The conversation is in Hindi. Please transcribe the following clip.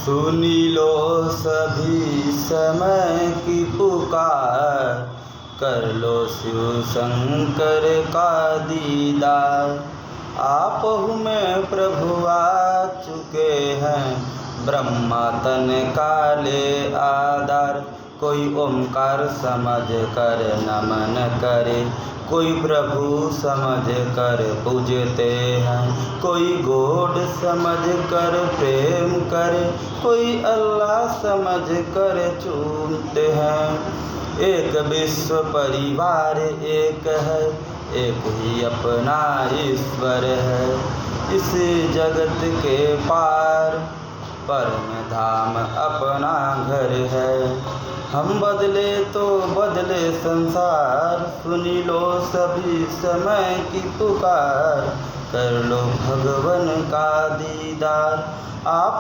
सुनी लो सभी समय की पुकार, कर लो शिव शंकर का दीदार। आपहु में प्रभु आ चुके हैं, ब्रह्मा तन काले आधार। कोई ओंकार समझ कर नमन करे, कोई प्रभु समझ कर पूजते हैं। कोई गॉड समझ कर प्रेम करे, कोई अल्लाह समझ कर चूमते हैं। एक विश्व परिवार एक है, एक ही अपना ईश्वर है। इस जगत के पार परम धाम अपना घर है। हम बदले तो बदले संसार, सुनी लो सभी समय की पुकार, कर लो भगवन का दीदार। आप